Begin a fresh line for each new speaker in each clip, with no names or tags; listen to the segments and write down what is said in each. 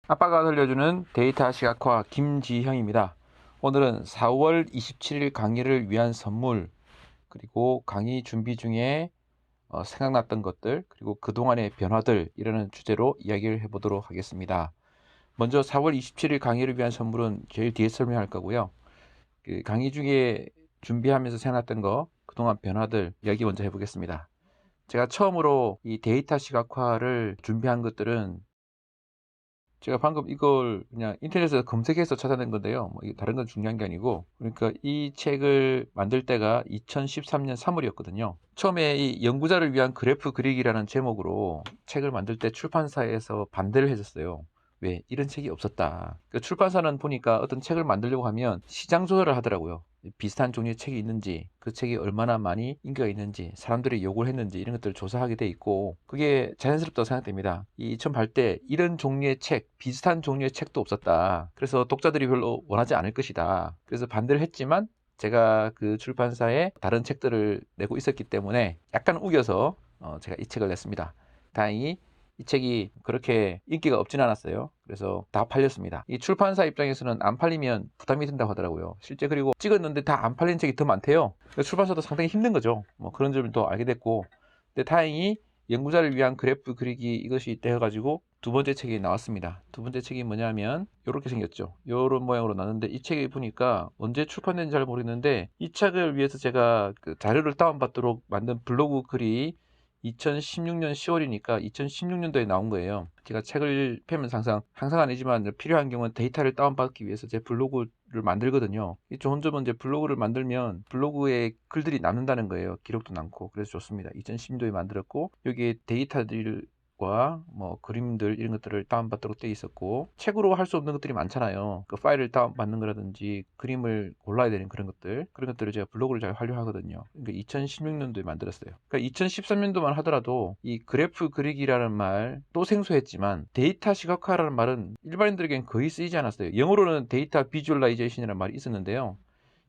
아빠가 들려주는 데이터 시각화 김지형입니다. 오늘은 4월 27일 강의를 위한 선물, 그리고 강의 준비 중에 생각났던 것들, 그리고 그동안의 변화들, 이라는 주제로 이야기를 해보도록 하겠습니다. 먼저 4월 27일 강의를 위한 선물은 제일 뒤에 설명할 거고요. 그 강의 중에 준비하면서 생각났던 거, 그동안 변화들 이야기 먼저 해보겠습니다. 제가 처음으로 이 데이터 시각화를 준비한 것들은 제가 방금 이걸 그냥 인터넷에서 검색해서 찾아낸 건데요. 뭐 다른 건 중요한 게 아니고, 그러니까 이 책을 만들 때가 2013년 3월이었거든요. 처음에 이 연구자를 위한 그래프 그리기라는 제목으로 책을 만들 때 출판사에서 반대를 해줬어요. 왜? 이런 책이 없었다. 그 출판사는 보니까 어떤 책을 만들려고 하면 시장 조사를 하더라고요. 비슷한 종류의 책이 있는지, 그 책이 얼마나 많이 인기가 있는지, 사람들이 요구를 했는지, 이런 것들을 조사하게 돼 있고, 그게 자연스럽다고 생각됩니다. 이 처음 발 때 이런 종류의 책, 비슷한 종류의 책도 없었다. 그래서 독자들이 별로 원하지 않을 것이다. 그래서 반대를 했지만 제가 그 출판사에 다른 책들을 내고 있었기 때문에 약간 우겨서 제가 이 책을 냈습니다. 다행히 이 책이 그렇게 인기가 없진 않았어요. 그래서 다 팔렸습니다. 이 출판사 입장에서는 안 팔리면 부담이 된다고 하더라고요. 실제 그리고 찍었는데 다 안 팔린 책이 더 많대요. 출판사도 상당히 힘든 거죠. 뭐 그런 점을 또 알게 됐고, 근데 다행히 연구자를 위한 그래프 그리기, 이것이 되어가지고 두 번째 책이 나왔습니다. 두 번째 책이 뭐냐면 이렇게 생겼죠. 이런 모양으로 나왔는데, 이 책이 보니까 언제 출판된지 잘 모르겠는데, 이 책을 위해서 제가 그 자료를 다운받도록 만든 블로그 글이 2016년 10월이니까 2016년도에 나온 거예요. 제가 책을 펴면서 항상 아니지만 필요한 경우는 데이터를 다운받기 위해서 제 블로그를 만들거든요. 이 좋은 점은 이제 블로그를 만들면 블로그에 글들이 남는다는 거예요. 기록도 남고. 그래서 좋습니다. 2016년도에 만들었고, 여기에 데이터들을 뭐 그림들 이런 것들을 다운받도록 되어 있었고, 책으로 할 수 없는 것들이 많잖아요. 그 파일을 다운받는 거라든지 그림을 골라야 되는 그런 것들을 제가 블로그를 잘 활용하거든요. 그러니까 2016년도에 만들었어요. 그러니까 2013년도만 하더라도 이 그래프 그리기라는 말 또 생소했지만, 데이터 시각화라는 말은 일반인들에겐 거의 쓰이지 않았어요. 영어로는 데이터 비주얼라이제이션이라는 말이 있었는데요.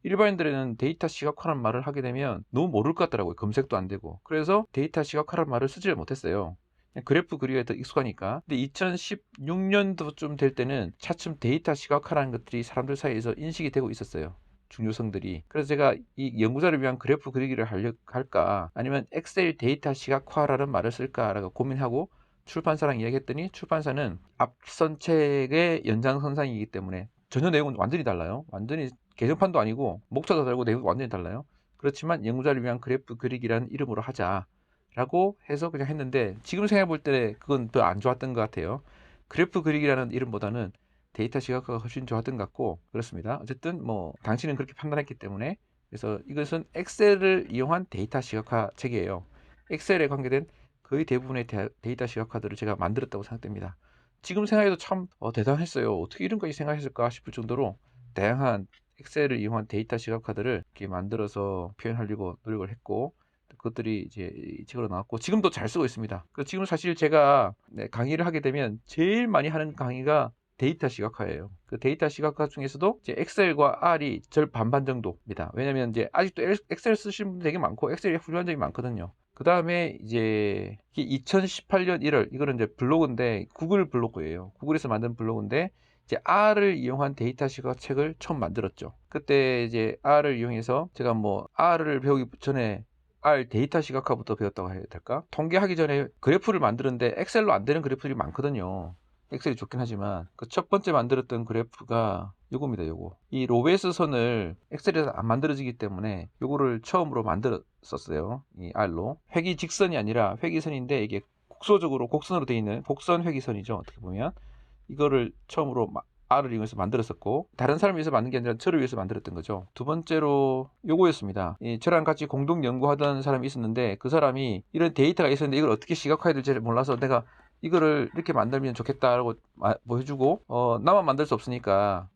일반인들에는 데이터 시각화라는 말을 하게 되면 너무 모를 것 같더라고요. 검색도 안 되고. 그래서 데이터 시각화라는 말을 쓰지를 못했어요. 그래프 그리기가 더 익숙하니까. 근데 2016년도쯤 될 때는 차츰 데이터 시각화라는 것들이 사람들 사이에서 인식이 되고 있었어요. 중요성들이. 그래서 제가 이 연구자를 위한 그래프 그리기를 할까, 아니면 엑셀 데이터 시각화라는 말을 쓸까라고 고민하고 출판사랑 이야기했더니, 출판사는 앞선 책의 연장선상이기 때문에 전혀 내용은 완전히 달라요. 완전히 개정판도 아니고 목차도 다르고 내용도 완전히 달라요. 그렇지만 연구자를 위한 그래프 그리기라는 이름으로 하자 라고 해서 그냥 했는데, 지금 생각해 볼 때 그건 더 안 좋았던 것 같아요. 그래프 그리기라는 이름보다는 데이터 시각화가 훨씬 좋았던 것 같고, 그렇습니다. 어쨌든 뭐 당신은 그렇게 판단했기 때문에, 그래서 이것은 엑셀을 이용한 데이터 시각화 책이에요. 엑셀에 관계된 거의 대부분의 데이터 시각화들을 제가 만들었다고 생각됩니다. 지금 생각해도 참 대단했어요. 어떻게 이런 것까지 생각했을까 싶을 정도로 다양한 엑셀을 이용한 데이터 시각화들을 이렇게 만들어서 표현하려고 노력을 했고, 그것들이 이제 이 책으로 나왔고, 지금도 잘 쓰고 있습니다. 지금 사실 제가 강의를 하게 되면 제일 많이 하는 강의가 데이터 시각화예요. 그 데이터 시각화 중에서도 이제 엑셀과 R이 절 반반 정도입니다. 왜냐면 이제 아직도 엑셀 쓰시는 분들 되게 많고, 엑셀이 훌륭한 점이 많거든요. 그 다음에 이제 2018년 1월, 이거는 이제 블로그인데 구글 블로그예요. 구글에서 만든 블로그인데, 이제 R을 이용한 데이터 시각화 책을 처음 만들었죠. 그때 이제 R을 이용해서 제가 뭐 R을 배우기 전에 R 데이터 시각화부터 배웠다고 해야 될까? 통계하기 전에 그래프를 만드는데 엑셀로 안 되는 그래프들이 많거든요. 엑셀이 좋긴 하지만 그 첫 번째 만들었던 그래프가 요겁니다. 요거. 이 로베스 선을 엑셀에서 안 만들어지기 때문에 요거를 처음으로 만들었었어요. 이 R로. 회기 직선이 아니라 회기선인데, 이게 국소적으로 곡선으로 되어 있는 곡선 회기선이죠. 어떻게 보면. 이거를 처음으로 R을 이용해서 만들었었고, 다른 사람을 위해서 만든 게 아니라 저를 위해서 만들었던 거죠. 두 번째로 요거였습니다. 저랑 같이 공동 연구하던 사람이 있었는데, 그 사람이 이런 데이터가 있었는데 이걸 어떻게 시각화해야 될지 몰라서, 내가 이거를 이렇게 만들면 좋겠다라고 뭐 해주고, 나만 만들 수 없으니까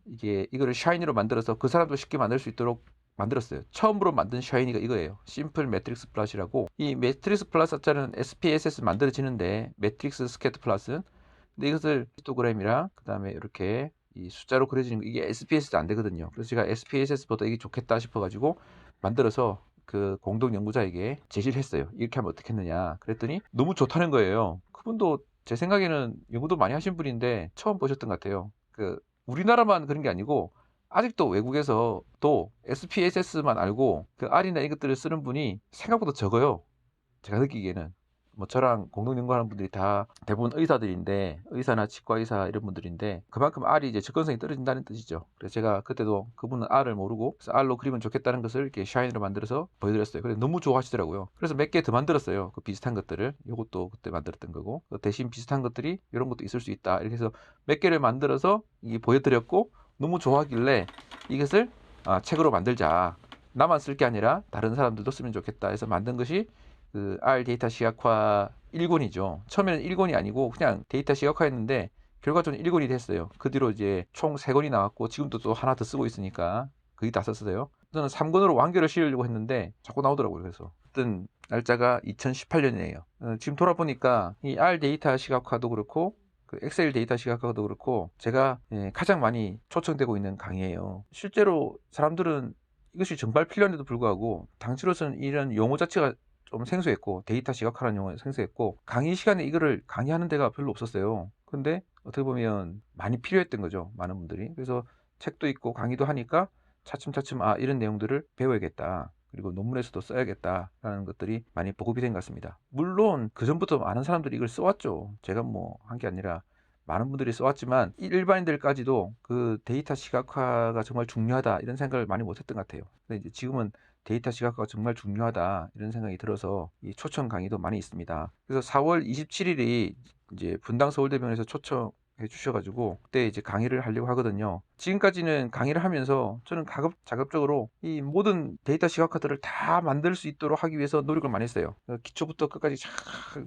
이거를 샤이니로 만들어서 그 사람도 쉽게 만들 수 있도록 만들었어요. 처음으로 만든 샤이니가 이거예요. 심플 매트릭스 플러스라고. 이 매트릭스 플러스 자는 SPSS 만들어지는데, 매트릭스 스케트 플러스. 근데 이것을 히스토그램이랑 그 다음에 이렇게 이 숫자로 그려지는 거, 이게 SPSS도 안 되거든요. 그래서 제가 SPSS보다 이게 좋겠다 싶어가지고 만들어서 그 공동 연구자에게 제시를 했어요. 이렇게 하면 어떻겠느냐. 그랬더니 너무 좋다는 거예요. 그분도 제 생각에는 연구도 많이 하신 분인데 처음 보셨던 것 같아요. 우리나라만 그런 게 아니고 아직도 외국에서도 SPSS만 알고 그 R이나 이것들을 쓰는 분이 생각보다 적어요. 제가 느끼기에는. 뭐 저랑 공동 연구하는 분들이 다 대부분 의사들인데, 의사나 치과 의사 이런 분들인데, 그만큼 R이 이제 접근성이 떨어진다는 뜻이죠. 그래서 제가 그때도 그분은 R을 모르고, 그래서 R로 그리면 좋겠다는 것을 이렇게 샤인으로 만들어서 보여드렸어요. 그래서 너무 좋아하시더라고요. 그래서 몇 개 더 만들었어요. 그 비슷한 것들을. 이것도 그때 만들었던 거고, 대신 비슷한 것들이 이런 것도 있을 수 있다. 이렇게 해서 몇 개를 만들어서 이게 보여드렸고, 너무 좋아하길래 이것을 책으로 만들자. 나만 쓸 게 아니라 다른 사람들도 쓰면 좋겠다 해서 만든 것이 그 R 데이터 시각화 1권이죠. 처음에는 1권이 아니고 그냥 데이터 시각화였는데 결과적으로 1권이 됐어요. 그 뒤로 이제 총 3권이 나왔고 지금도 또 하나 더 쓰고 있으니까 거의 다 썼어요. 저는 3권으로 완결을 씌우려고 했는데 자꾸 나오더라고요. 그래서 어떤 날짜가 2018년이에요. 지금 돌아보니까 이 R 데이터 시각화도 그렇고 그 엑셀 데이터 시각화도 그렇고 제가 가장 많이 초청되고 있는 강의예요. 실제로 사람들은 이것이 정말 필요한데도 불구하고 당시로서는 이런 용어 자체가 좀 생소했고 데이터 시각화라는 용어가 생소했고 강의 시간에 이거를 강의하는 데가 별로 없었어요. 근데 어떻게 보면 많이 필요했던 거죠. 많은 분들이. 그래서 책도 있고 강의도 하니까 차츰차츰 이런 내용들을 배워야겠다. 그리고 논문에서도 써야겠다라는 것들이 많이 보급이 된 것 같습니다. 물론 그 전부터 많은 사람들이 이걸 써왔죠. 제가 뭐 한 게 아니라 많은 분들이 써왔지만 일반인들까지도 그 데이터 시각화가 정말 중요하다 이런 생각을 많이 못했던 것 같아요. 근데 이제 지금은 데이터 시각화가 정말 중요하다 이런 생각이 들어서 이 초청 강의도 많이 있습니다. 그래서 4월 27일이 이제 분당 서울대병원에서 초청해 주셔가지고 그때 이제 강의를 하려고 하거든요. 지금까지는 강의를 하면서 저는 자급적으로 이 모든 데이터 시각화들을 다 만들 수 있도록 하기 위해서 노력을 많이 했어요. 기초부터 끝까지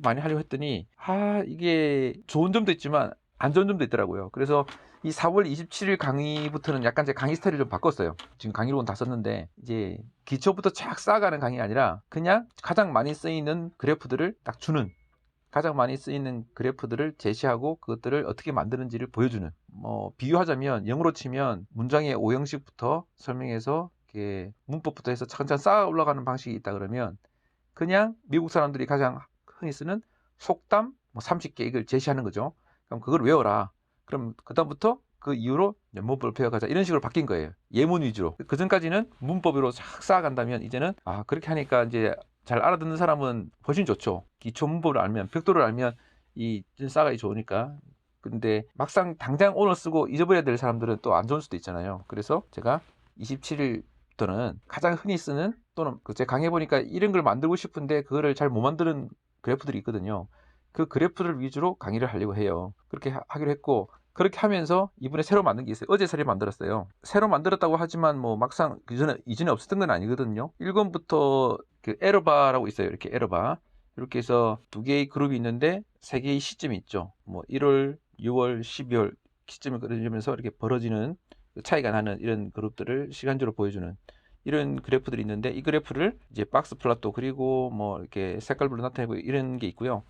많이 하려고 했더니 이게 좋은 점도 있지만 안 좋은 점도 있더라고요. 그래서 이 4월 27일 강의부터는 약간 제 강의 스타일을 좀 바꿨어요. 지금 강의록은 다 썼는데 이제 기초부터 쫙 쌓아가는 강의가 아니라 그냥 가장 많이 쓰이는 그래프들을 딱 주는, 가장 많이 쓰이는 그래프들을 제시하고 그것들을 어떻게 만드는지를 보여주는, 뭐 비유하자면 영어로 치면 문장의 오형식부터 설명해서 이렇게 문법부터 해서 차근차근 쌓아 올라가는 방식이 있다 그러면 그냥 미국 사람들이 가장 흔히 쓰는 속담 30개 이걸 제시하는 거죠. 그럼 그걸 외워라. 그럼 그다음부터 그 이후로 문법을 배워가자 이런 식으로 바뀐 거예요. 예문 위주로. 그 전까지는 문법으로 싹 쌓아간다면 이제는 그렇게 하니까 이제 잘 알아듣는 사람은 훨씬 좋죠. 기초 문법을 알면, 벽돌을 알면 이 쌓아가기 좋으니까. 근데 막상 당장 오늘 쓰고 잊어버려야 될 사람들은 또 안 좋을 수도 있잖아요. 그래서 제가 27일부터는 가장 흔히 쓰는 또는 제 강의 보니까 이런 걸 만들고 싶은데 그거를 잘 못 만드는 그래프들이 있거든요. 그 그래프를 위주로 강의를 하려고 해요. 그렇게 하기로 했고 그렇게 하면서 이번에 새로 만든 게 있어요. 어제 새로 만들었어요. 새로 만들었다고 하지만 뭐 막상 이전에 없었던 건 아니거든요. 1권부터 그 에러바라고 있어요. 이렇게 에러바. 이렇게 해서 두 개의 그룹이 있는데 세 개의 시점이 있죠. 뭐 1월, 6월, 12월 시점이 그려지면서 이렇게 벌어지는 차이가 나는 이런 그룹들을 시간적으로 보여주는 이런 그래프들이 있는데 이 그래프를 이제 박스 플롯도 그리고 뭐 이렇게 색깔별로 나타내고 이런 게 있고요.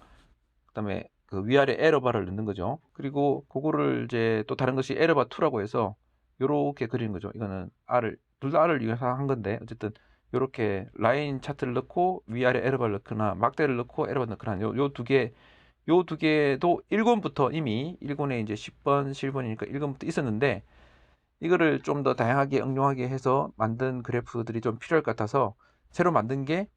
그다음에 그 위아래 에러바를 넣는 거죠. 그리고 그거를 이제 또 다른 것이 에러바 2라고 해서 요렇게 그리는 거죠. 이거는 둘 다 R을 이용해서 한 건데 어쨌든 요렇게 라인 차트를 넣고 위아래 에러바를 넣거나 막대를 넣고 에러바 넣거나 요 두 개도 1권부터 이미 1권에 이제 10번, 11번이니까 1권부터 있었는데 이거를 좀 더 다양하게 응용하게 해서 만든 그래프들이 좀 필요할 것 같아서 새로 만든 게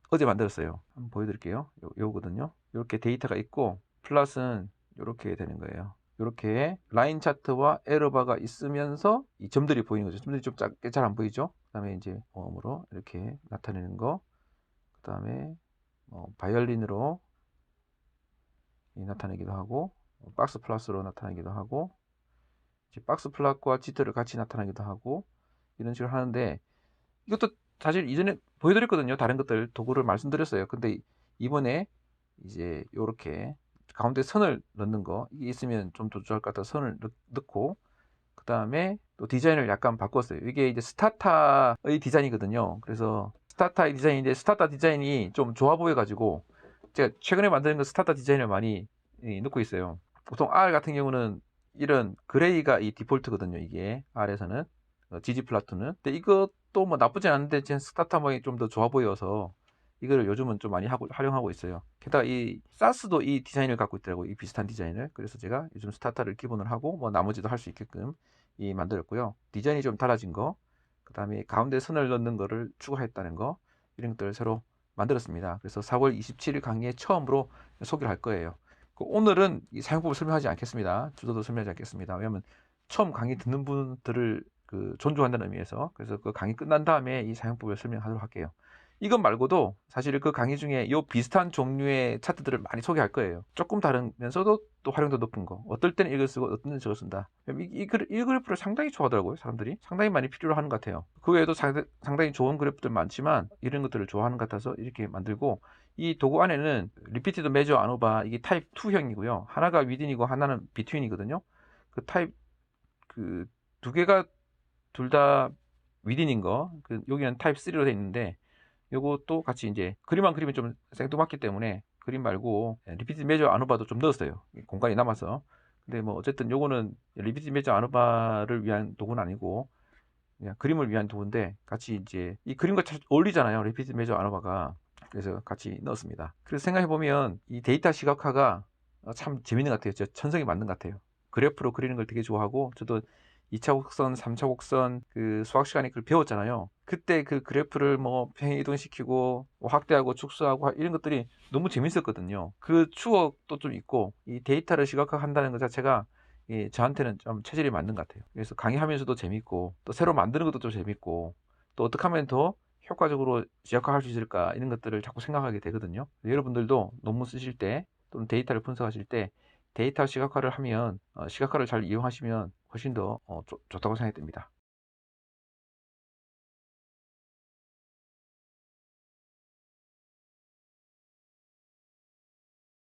어제 만들었어요. 한번 보여드릴게요. 요거든요. 이렇게 데이터가 있고 플러스는 이렇게 되는 거예요. 이렇게 라인 차트와 에러바가 있으면서 이 점들이 보이는 거죠. 점들이 좀 작게 잘 안 보이죠? 그 다음에 이제 모음으로 이렇게 나타내는 거. 그 다음에 바이올린으로 나타내기도 하고 박스 플러스로 나타내기도 하고 박스 플랫과 지터를 같이 나타나기도 하고 이런 식으로 하는데 이것도 사실 이전에 보여드렸거든요. 다른 것들 도구를 말씀드렸어요. 근데 이번에 이제 요렇게 가운데 선을 넣는 거 이게 있으면 좀 더 좋을 것 같아서 선을 넣고 그 다음에 또 디자인을 약간 바꿨어요. 이게 이제 스타타의 디자인이거든요. 그래서 스타타의 디자인인데 스타타 디자인이 좀 좋아 보여가지고 제가 최근에 만드는 거 스타타 디자인을 많이 넣고 있어요. 보통 R 같은 경우는 이런 그레이가 이 디폴트거든요. 이게 R에서는 GG 플라툰은. 근데 이것도 뭐 나쁘지 않은데 제 스타타 모양이 좀 더 좋아 보여서 이거를 요즘은 좀 많이 활용하고 있어요. 게다가 이 사스도 이 디자인을 갖고 있더라고요. 이 비슷한 디자인을. 그래서 제가 요즘 스타타를 기본으로 하고 뭐 나머지도 할 수 있게끔 만들었고요. 디자인이 좀 달라진 거, 그 다음에 가운데 선을 넣는 거를 추가했다는 거, 이런 것들을 새로 만들었습니다. 그래서 4월 27일 강의에 처음으로 소개를 할 거예요. 오늘은 이 사용법을 설명하지 않겠습니다. 주소도 설명하지 않겠습니다. 왜냐하면 처음 강의 듣는 분들을 존중한다는 의미에서. 그래서 그 강의 끝난 다음에 이 사용법을 설명하도록 할게요. 이것 말고도 사실 그 강의 중에 이 비슷한 종류의 차트들을 많이 소개할 거예요. 조금 다르면서도 또 활용도 높은 거. 어떨 때는 이걸 쓰고 어떨 때는 저걸 쓴다. 이 그래프를 상당히 좋아하더라고요. 사람들이 상당히 많이 필요로 하는 것 같아요. 그 외에도 상당히 좋은 그래프들 많지만 이런 것들을 좋아하는 것 같아서 이렇게 만들고, 이 도구 안에는 리피티드 메저 아노바, 이게 타입 2형이고요. 하나가 위딘이고 하나는 비트윈이거든요. 그 타입 두 개가 둘 다 위딘인 거, 여기는 타입 3로 돼 있는데, 요것도 같이 이제 그림만 그리면 좀 생뚱맞기 때문에 그림 말고 리피트 메저 아노바도 좀 넣었어요. 공간이 남아서. 근데 뭐 어쨌든 요거는 리피트 메저 아노바를 위한 도구는 아니고 그냥 그림을 위한 도구인데, 같이 이제 이 그림과 잘 어울리잖아요, 리피트 메저 아노바가. 그래서 같이 넣었습니다. 그래서 생각해 보면 이 데이터 시각화가 참 재밌는 것 같아요. 저 천성이 맞는 것 같아요. 그래프로 그리는 걸 되게 좋아하고, 저도 2차 곡선, 3차 곡선 수학 시간에 그걸 배웠잖아요. 그때 그 그래프를 뭐 평행 이동시키고 확대하고 축소하고 이런 것들이 너무 재밌었거든요. 그 추억도 좀 있고, 이 데이터를 시각화한다는 것 자체가 저한테는 좀 체질이 맞는 것 같아요. 그래서 강의하면서도 재밌고, 또 새로 만드는 것도 좀 재밌고, 또 어떻게 하면 더 효과적으로 시각화할 수 있을까, 이런 것들을 자꾸 생각하게 되거든요. 여러분들도 논문 쓰실 때 또는 데이터를 분석하실 때 데이터 시각화를 하면, 시각화를 잘 이용하시면 훨씬 더 좋다고 생각이 듭니다.